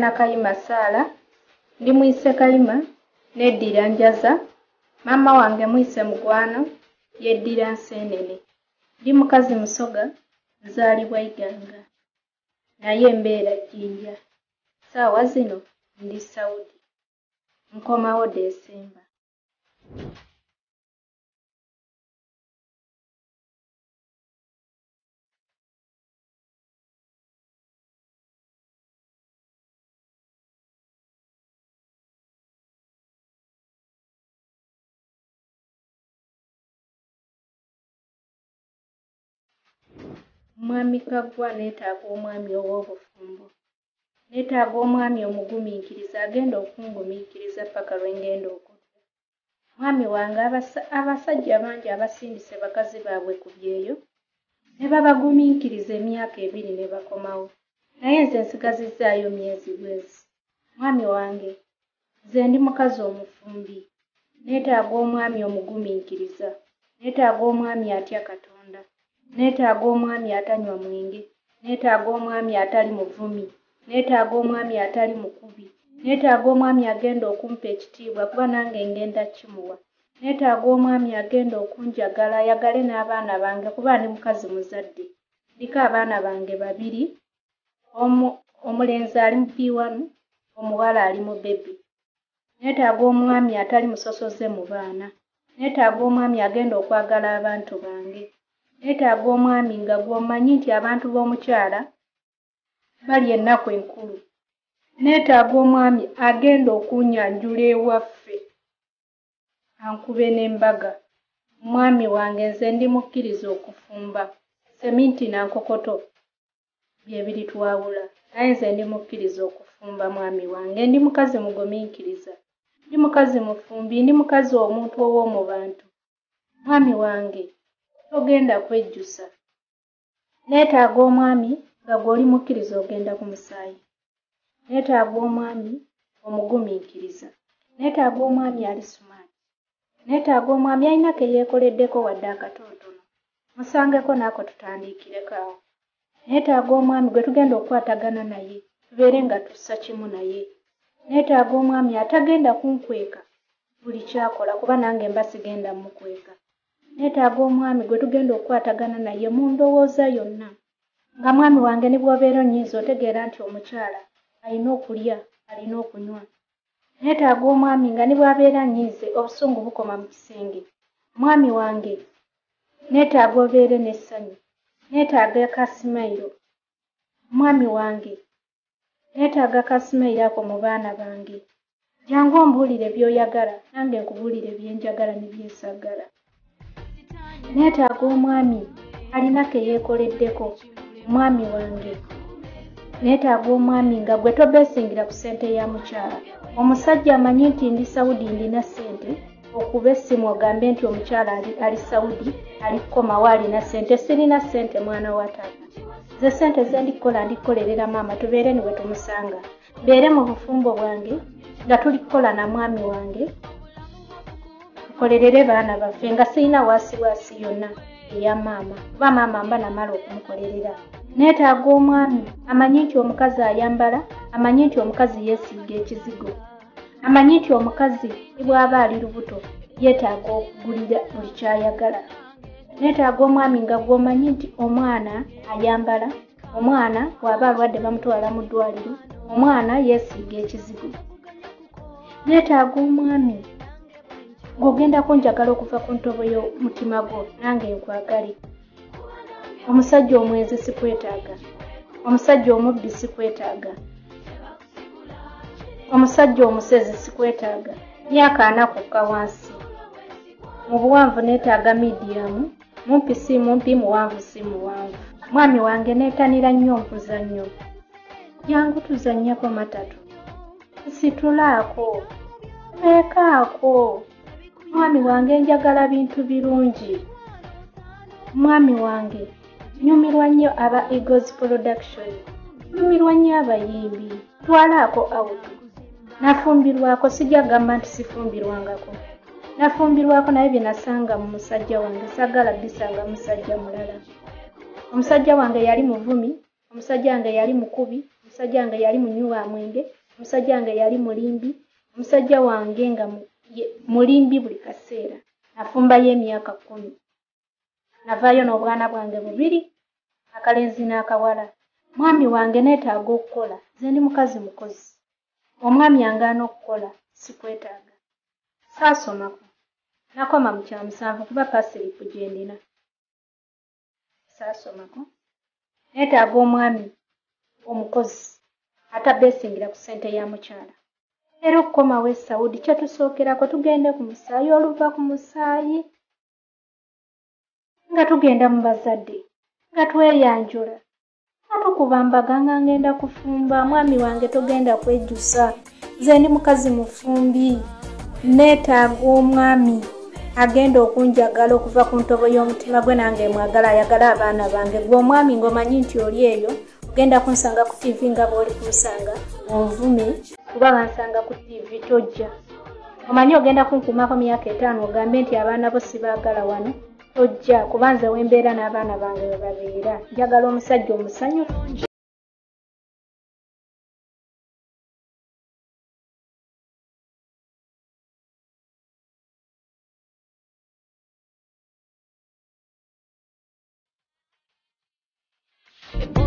Nakayima Saala, ndi Mwise Kayima, neddira Njaza, maama wange Mwise Mugwano, yeddira Nseenene. Ndi mukazi Musoga, nzaalibwa Iganga, naye mbeera Jjinja. Saawa zino ndi Saudi, nkomawo Desemba. Mwami Kaggwa neetaaga omwami ow'obufumbo. Neetaaga omwami omugumiikiriza agenda okungumiikiriza paka lwe ngenda okudda. Mwami wange abasajja bangi abasindise bakazi baabwe ku byeyo ne babagumiikiriza emyaka 2 ne bakomawo. Naye nze nsigazizaayo myezi bwezi. Mwami wange, nze ndi mukazi omufumbi. Neetaaga omwami omugumiikiriza. Neetaaga omwami atya Katonda. Neetaaga omwami atanywa mwenge. Neetaaga omwami atali muvumi. Neetaaga omwami atali mukubi. Neetaaga omwami agenda okumpa ekitiibwa kuba nange ngenda kimuwa. Neetaaga omwami agenda okunjagala ayagale n'abaana bange kuba ndi mukazi muzadde. Ndiko abaana bange 2, omulenzi ali mu P1, omuwala ali mu bebi. Neetaaga omwami atali musosoze mu baana. Neetaaga omwami agenda okwagala abantu bange. Neetaaga omwami nga gw'omanyi nti abantu b'omukyala bali ennaku enkulu. Neetaaga omwami agenda okunyanjula ewaffe ankube n'embaga. Mwami wange nze ndi mukkiriza okufumba. Sseminti na nkokoto byebiritwawula. Naye nze ndi mukkiriza okufumba mwami wange. Ndi mukazi mugumiikiriza. Ndi mukazi mufumbi. Ndi mukazi omuntu ow'omu bantu. Mwami wange togenda kwejjusa. Neetaaga omwami nga gw'oli mukkiriza ogenda ku musaayi. Neetaaga omwami omugumiikiriza. Neetaaga omwami ali sumaati. Neetaaga omwami alina ke yeekoleddeko wadde akatonotono. Musangeko naako tutandiikireko awo. Neetaaga omwami gwe tugenda okukwatagana naye tubeere nga tussa kimu naye. Neetaaga omwami atagenda kunkweka buli kyakola kuba nange mba sigenda mukweka. Neetaaga omwami gwe tugenda okukwatagana naye mu ndowooza yonna. Nga mwami wange ne bw'obeera onyiiza otegeera nti omukyala alina okulya, alina okunywa. Neetaaga omwami nga ne bw'abeera anyiize obusungu bukoma mu kisenge. Mwami wange, neetaaga obeere n'essanyu. Neetaaga akasimayiro. Mwami wange, neetaaga akasimayiro ako mu baana bange. Jangu ombuulire by'oyagala, nange nkubuulire byenjagala ne byensaagala. Neetaaga omwami alina ke yeekoleddeko. Mwami wange, neetaaga omwami nga gwe tobeesingira ku ssente ya mukyala. Omusajja amanyi nti ndi Saudi ndina ssente, okuba essimu ogambe nti omukyala ali Saudi, ali kukomawo alina ssente. Sirina ssente mwana wa taata. Ze ssente ze ndikukolerera maama tubeere niwe tumusanga. Mbeere mu bufumbo bwange nga tuli kukola na mwami wange. Tukolerere baana baffe nga sirina waasiwaasi yonna eya maama. Kuba maama mba namala okumukolerera. Neetaaga omwami amanyi nti omukazi ayambala, amanyi nti omukazi yeesiiga ekizigo. Amanyi nti omukazi bw'aba ali lubuto yeetaaga okugulira buli kyayagala. Neetaaga omwami nga gw'omanyi nti omwana ayambala, omwana bw'aba alwadde bamutwala mu ddwaliro, omwana yeesiiga ekizigo. Neetaaga omwami ng'ogenda kunjagala okuva ku ntobo y'omutima gwo nange nkwagale. Omusajja omwenzi sikwetaaga. Omusajja omubbi sikwetaaga. Omusajja omusezi sikwetaaga. Myaka 4 kukka wansi. Mu buwanvu neetaaga medium, mumpi si mumpi, muwanvu si muwanvu. Mwami wange neetanira nnyo mpuzannyo. Jangu tuzannyeko matatu. Situlaako. Teekaako. Mwami wange njagala bintu birungi. Mwami wange nyumirwa nnyo aba Eagles Production. Nyumirwa nnyo abayimbi. Twalaako awutu. Nafumbirwako sijja gamba nti sifumbirwangako. Nafumbirwako naye bye nasanga mu musajja wange sagala bisanga musajja mulala. Omusajja wange yali muvumi, omusajja wange yali mukubi, omusajja wange yali munywi wa mwenge, omusajja wange yali mulimbi, omusajja wange nga mulimbi buli kaseera. Nafumbayo emyaka 10. Navaayo n'obwana bwange 2, akalenzi n'akawala. Mwami wange neetaaga okukola, nze ndi mukazi mukozi. Omwami angaana okukola, sikwetaaga. Saasomako. Nakoma mu kya 7 kuba pasiripu gye ndina. Saasomako. Neetaaga omwami omukozi atabeesingira ku ssente ya mukyala. Era okukomawo e Saudi kye tusookerako tugende ku musaayi, oluva ku musaayi nga tugenda mu bazadde, nga tweyanjula, nga tukuba embaga nga ngenda kufumba. Mwami wange togenda kwejjusa, nze ndi mukazi mufumbi, neetaaga omwami agenda okunjagala okuva ku ntobo y'omutima gwe nange mwagala ayagala abaana bange. Gwe omwami ng'omanyi nti oli eyo ogenda kunsanga ku TV nga bw'oli kunsanga onvume kuba bansanga ku TV tojja. Omanyi ogenda kunkumako myaka 5 ogambe nti abaana bo sibaagala wano, tojja kuba nze wembeera n'abaana bange we babeera. Njagala omusajja omusanyufu.